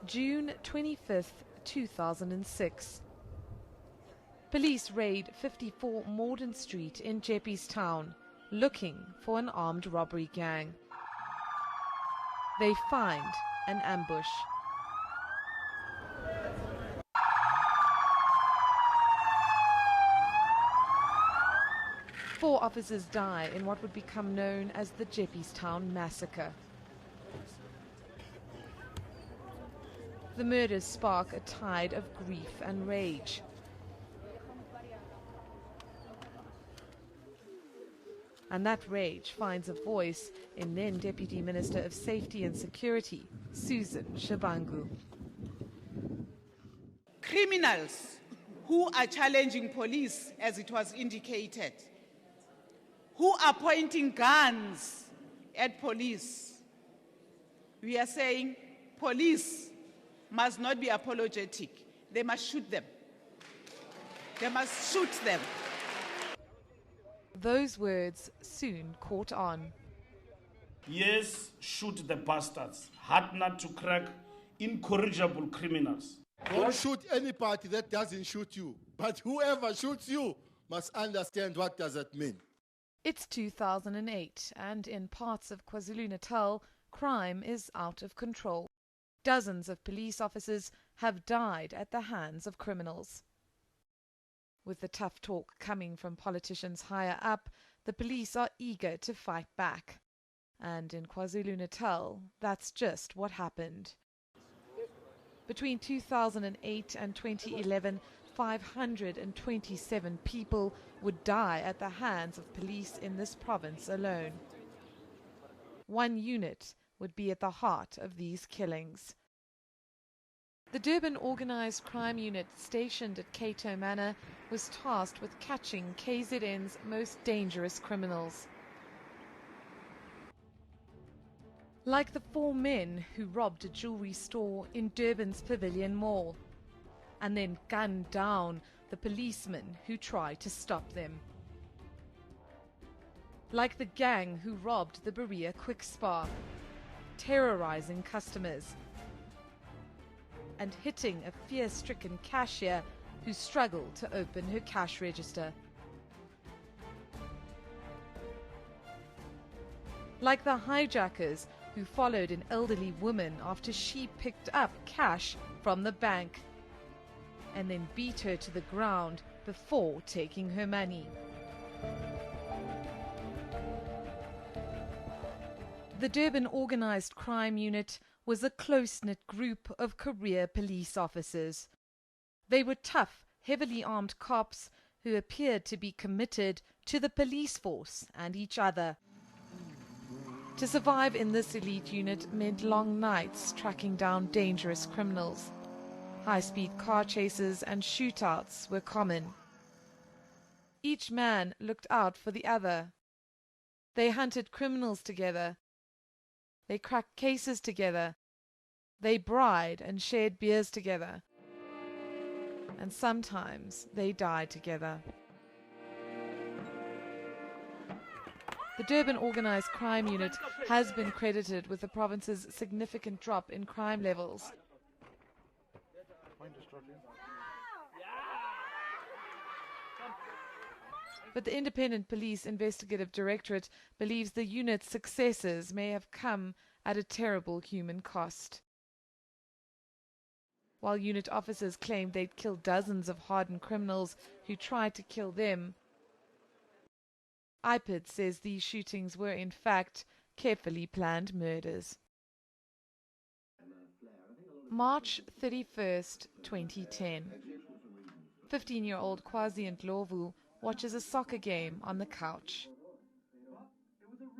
June 25th, 2006. Police raid 54 Morden Street in Jeppes looking for an armed robbery gang. They find an ambush. Four officers die in what would become known as the Jeppes Massacre. The murders spark a tide of grief and rage. And that rage finds a voice in then Deputy Minister of Safety and Security, Susan Shabangu. Criminals who are challenging police, as it was indicated, who are pointing guns at police, we are saying police must not be apologetic. They must shoot them. They must shoot them. Those words soon caught on. Yes, shoot the bastards. Hard not to crack incorrigible criminals. Don't shoot any party that doesn't shoot you. But whoever shoots you must understand what does that mean. It's 2008, and in parts of KwaZulu-Natal, crime is out of control. Dozens of police officers have died at the hands of criminals. With the tough talk coming from politicians higher up, the police are eager to fight back. And in KwaZulu-Natal, that's just what happened. Between 2008 and 2011, 527 people would die at the hands of police in this province alone. One unit would be at the heart of these killings. The Durban Organised Crime Unit stationed at Kato Manor was tasked with catching KZN's most dangerous criminals. Like the four men who robbed a jewellery store in Durban's Pavilion Mall and then gunned down the policemen who tried to stop them. Like the gang who robbed the Berea Quick Spa, terrorizing customers and hitting a fear-stricken cashier who struggled to open her cash register. Like the hijackers who followed an elderly woman after she picked up cash from the bank and then beat her to the ground before taking her money. The Durban Organised Crime Unit was a close-knit group of career police officers. They were tough, heavily armed cops who appeared to be committed to the police force and each other. To survive in this elite unit meant long nights tracking down dangerous criminals. High-speed car chases and shootouts were common. Each man looked out for the other. They hunted criminals together. They cracked cases together. They bribed and shared beers together. And sometimes they died together. The Durban Organised Crime Unit has been credited with the province's significant drop in crime levels. But the Independent Police Investigative Directorate believes the unit's successes may have come at a terrible human cost. While unit officers claimed they'd killed dozens of hardened criminals who tried to kill them, IPID says these shootings were in fact carefully planned murders. March 31st, 2010. 15-year-old Quasi Ndlovu watches a soccer game on the couch.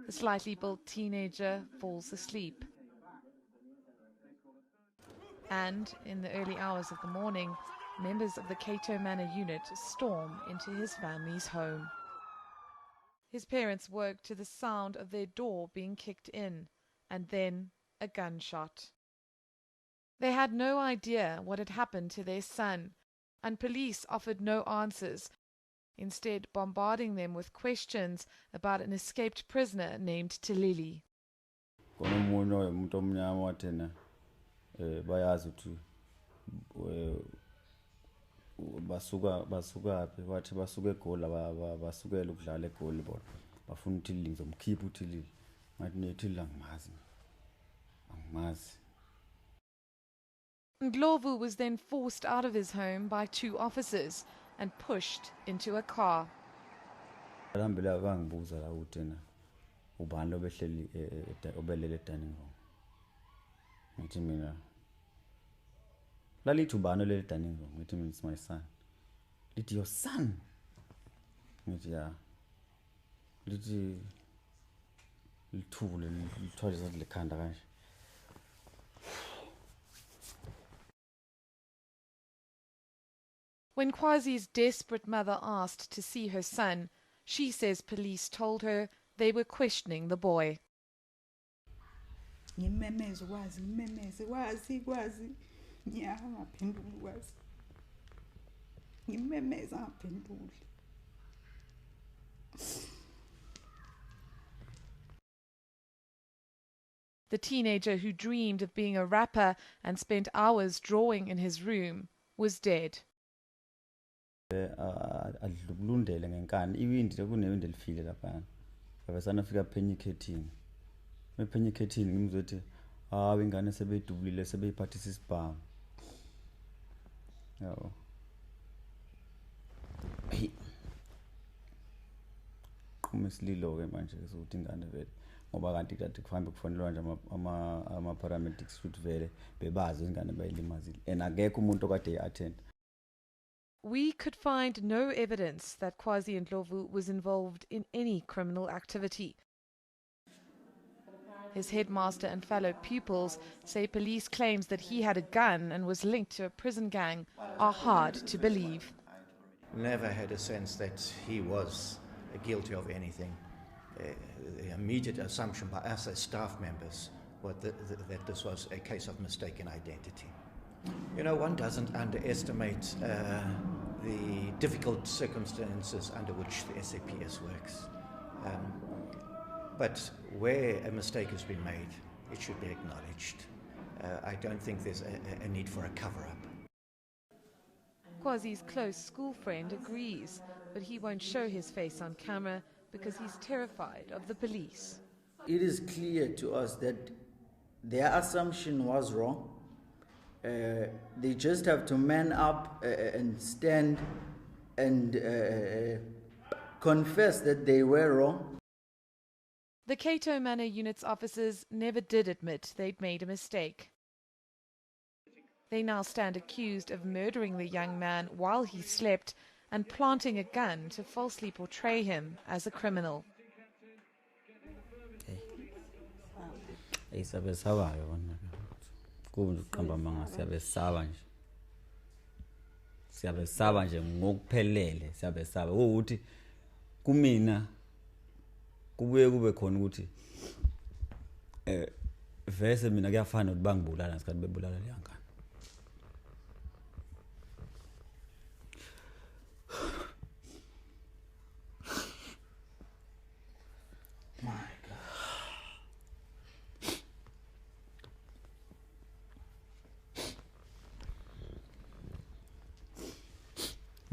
The slightly built teenager falls asleep. And in the early hours of the morning, members of the Kato Manor unit storm into his family's home. His parents woke to the sound of their door being kicked in, and then a gunshot. They had no idea what had happened to their son, and police offered no answers, instead bombarding them with questions about an escaped prisoner named Tilili. basuka phi wathi basuka eGoli basukela ukudlala eGoli bona bafuna uThilili ngizomkhipha uThilili ngathi neThilili angimazi. Ndlovu was then forced out of his home by 2 officers and pushed into a car. Bahambela bangibuza la uthena ubani lo behleli obelele dining room. Ngithi mina lalithi ubani le dining room, ngithi mina it's my son. Lithi your son? Ngithi ya. Lithi lithule lithwale zathi lekhanda kanje. When Quasi's desperate mother asked to see her son, she says police told her they were questioning the boy. The teenager who dreamed of being a rapper and spent hours drawing in his room was dead. Adlulundele ngenkani iwindi kunewindi elifile lapha abasana fika phenyikethini mephenyikethini ngimzothi ingane sebedubulile sebeyiphathisa isibhamu yabo qhuma isililo ke manje ukuthi ingane vele ngoba kanti kufanele kufonelwa nje ama paramedics futhi vele bebazi ingane bayilimazile akekho umuntu okade attend. We could find no evidence that Quasi Ndlovu was involved in any criminal activity. His headmaster and fellow pupils say police claims that he had a gun and was linked to a prison gang are hard to believe. Never had a sense that he was guilty of anything. The immediate assumption by us as staff members was that this was a case of mistaken identity. You know, one doesn't underestimate the difficult circumstances under which the SAPS works. But where a mistake has been made, it should be acknowledged. I don't think there's a need for a cover-up. Quasi's close school friend agrees, but he won't show his face on camera because he's terrified of the police. It is clear to us that their assumption was wrong. They just have to man up and stand and confess that they were wrong. The Kato Manor unit's officers never did admit they'd made a mistake. They now stand accused of murdering the young man while he slept and planting a gun to falsely portray him as a criminal. Siyabesaba nje ngokuphelele siyabesaba ukuthi kumina kubuye kube khona ukuthi vese mina kuyafana ukuthi bangibulala ngesikhathi bebulala le ngane.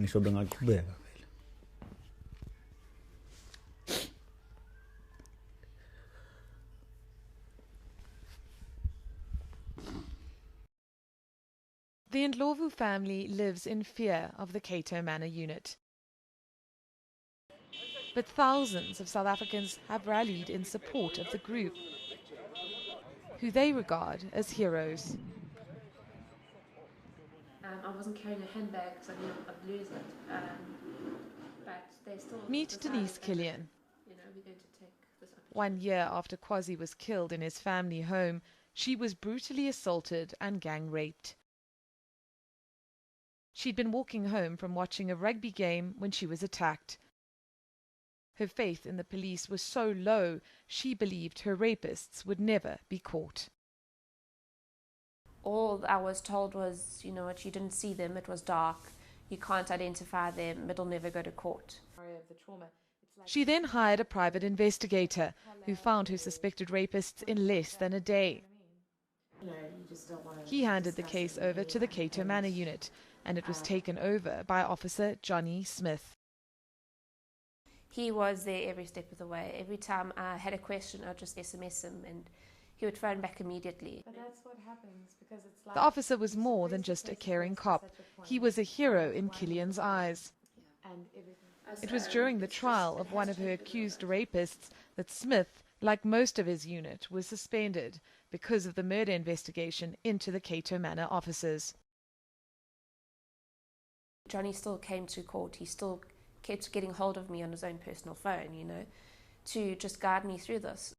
Ngisho ngaqhubeka vele. The Ndlovu family lives in fear of the Cato Manor unit. But thousands of South Africans have rallied in support of the group, who they regard as heroes. I wasn't carrying a handbag because I knew I'd lose it. But they still Meet decided Denise that, Killian. we're going to take this opportunity. 1 year after Quasi was killed in his family home, she was brutally assaulted and gang raped. She'd been walking home from watching a rugby game when she was attacked. Her faith in the police was so low, she believed her rapists would never be caught. All I was told was, you didn't see them, it was dark. you can't identify them, it'll never go to court. She then hired a private investigator who found her suspected rapists in less than a day. He handed the case over to the Kato Manor unit, and it was taken over by Officer Johnny Smith. He was there every step of the way. Every time I had a question, I'd just SMS him and he would phone back immediately. But that's what happens, because it's like... The officer was more than just a caring cop. He was a hero in Killian's eyes. It was during the trial of one of her accused rapists that Smith, like most of his unit, was suspended because of the murder investigation into the Kato Manor officers. Johnny still came to court. He still kept getting hold of me on his own personal phone, you know, to just guide me through this.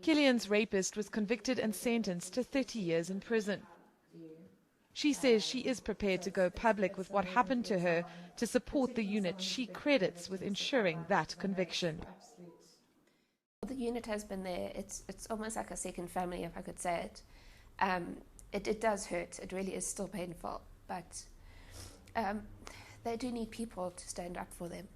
Killian's rapist was convicted and sentenced to 30 years in prison. She says she is prepared to go public with what happened to her to support the unit she credits with ensuring that conviction. The unit has been there. It's almost like a second family, if I could say it. It does hurt. It really is still painful. But they do need people to stand up for them.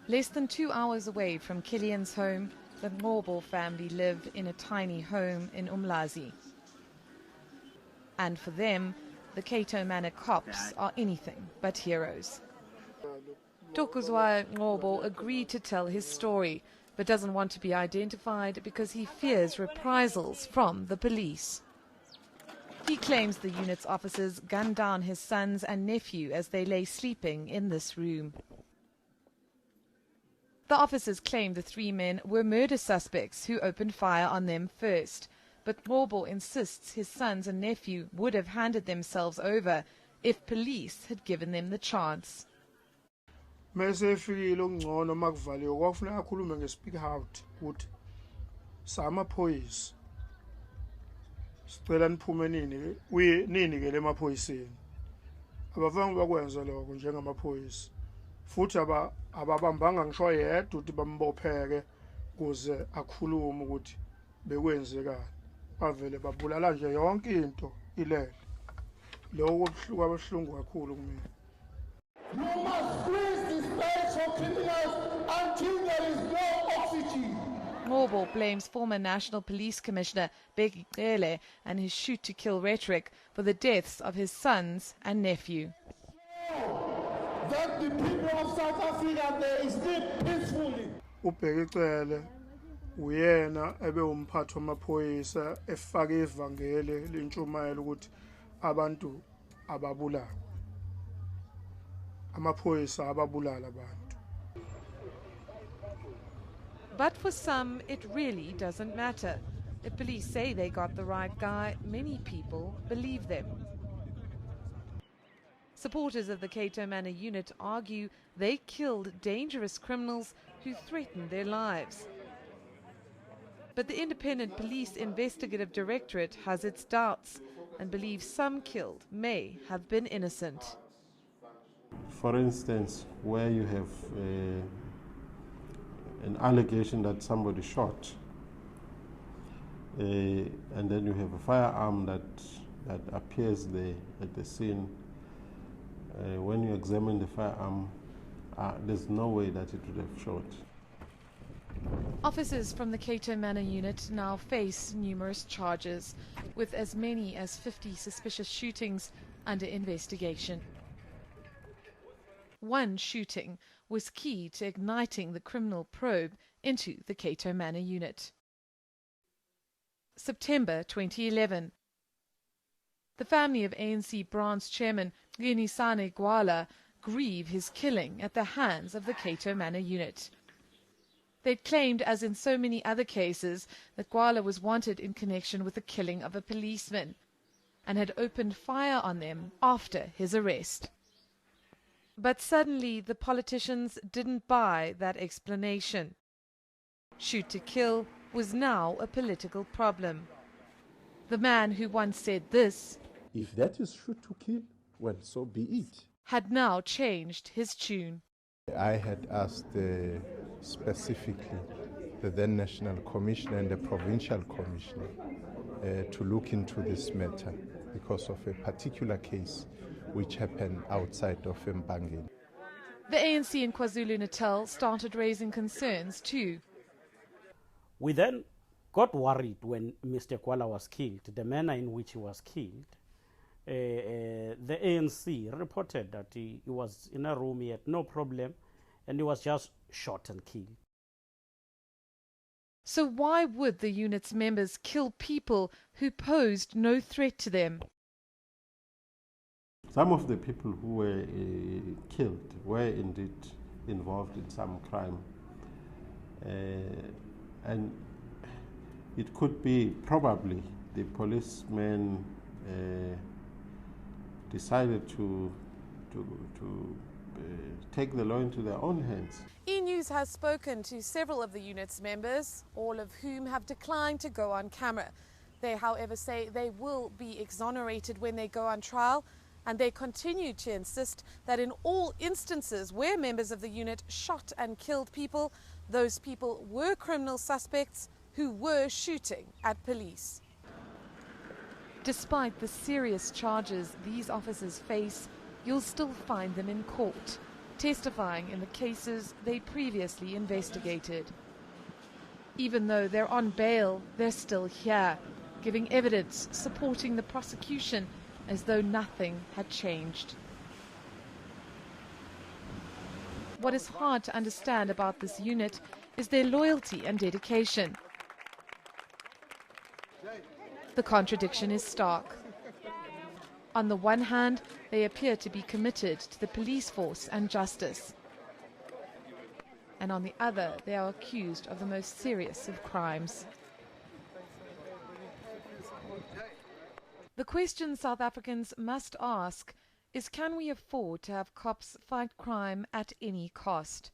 Less than 2 hours away from Killian's home, the Ngcobo family live in a tiny home in Umlazi. And for them, the Kato Manor cops are anything but heroes. Tokuzwa Ngcobo agreed to tell his story, but doesn't want to be identified because he fears reprisals from the police. He claims the unit's officers gunned down his sons and nephew as they lay sleeping in this room. The officers claim the 3 men were murder suspects who opened fire on them first, but Ngcobo insists his sons and nephew would have handed themselves over if police had given them the chance. Mesefikile ongcono makuvaliwe kwakufuneka akhulume nge-speak out ukuthi samaphoyisa sicela niphume nini ke lemaphoyiseni abafanga bakwenza lokho njengamaphoyisa futhi ababambanga ngisho yedwa ukuthi bambopheke kuze akhulume ukuthi bekwenzekani bavele babulala nje yonke into ilele lokho kubuhlungu kakhulu kumina. You must squeeze the space for criminals until there is no oxygen. Ngcobo blames former National Police Commissioner Bheki Cele and his shoot-to-kill rhetoric for the deaths of his sons and nephew. That the people of South Africa they sleep peacefully. Ubheki Cele uyena ebewumphathi wamaphoyisa efake ivangeli lentshumayelo ukuthi abantu ababulala. Amaphoyisa ababulala abantu. But for some, it really doesn't matter. If police say they got the right guy, many people believe them. Supporters of the Kato Manor unit argue they killed dangerous criminals who threatened their lives. But the Independent Police Investigative Directorate has its doubts and believes some killed may have been innocent. For instance, where you have an allegation that somebody shot, and then you have a firearm that appears there at the scene. When you examine the firearm, there's no way that it would have shot. Officers from the Kato Manor unit now face numerous charges, with as many as 50 suspicious shootings under investigation. One shooting was key to igniting the criminal probe into the Kato Manor unit. September 2011. The family of ANC branch chairman Nginisane Gwala grieve his killing at the hands of the Kato Manor unit. They'd claimed, as in so many other cases, that Gwala was wanted in connection with the killing of a policeman and had opened fire on them after his arrest. But suddenly the politicians didn't buy that explanation. Shoot to kill was now a political problem. The man who once said this, "If that is shoot to kill, well, so be it," had now changed his tune. I had asked specifically the then National Commissioner and the Provincial Commissioner to look into this matter, because of a particular case which happened outside of Mbangeni. The ANC in KwaZulu-Natal started raising concerns too. We then got worried when Mr. Kwala was killed, the manner in which he was killed. The ANC reported that he was in a room, he had no problem, and he was just shot and killed. So why would the unit's members kill people who posed no threat to them? Some of the people who were killed were indeed involved in some crime. And it could be probably the policemen decided to take the law into their own hands. E-News has spoken to several of the unit's members, all of whom have declined to go on camera. They, however, say they will be exonerated when they go on trial, and they continue to insist that in all instances where members of the unit shot and killed people, those people were criminal suspects who were shooting at police. Despite the serious charges these officers face, you'll still find them in court, testifying in the cases they previously investigated. Even though they're on bail, they're still here, giving evidence supporting the prosecution as though nothing had changed. What is hard to understand about this unit is their loyalty and dedication. The contradiction is stark. On the one hand, they appear to be committed to the police force and justice. And on the other, they are accused of the most serious of crimes. The question South Africans must ask is, can we afford to have cops fight crime at any cost?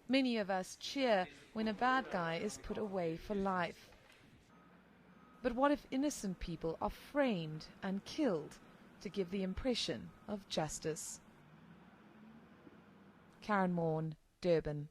Many of us cheer when a bad guy is put away for life. But what if innocent people are framed and killed to give the impression of justice? Karyn Maughan, Durban.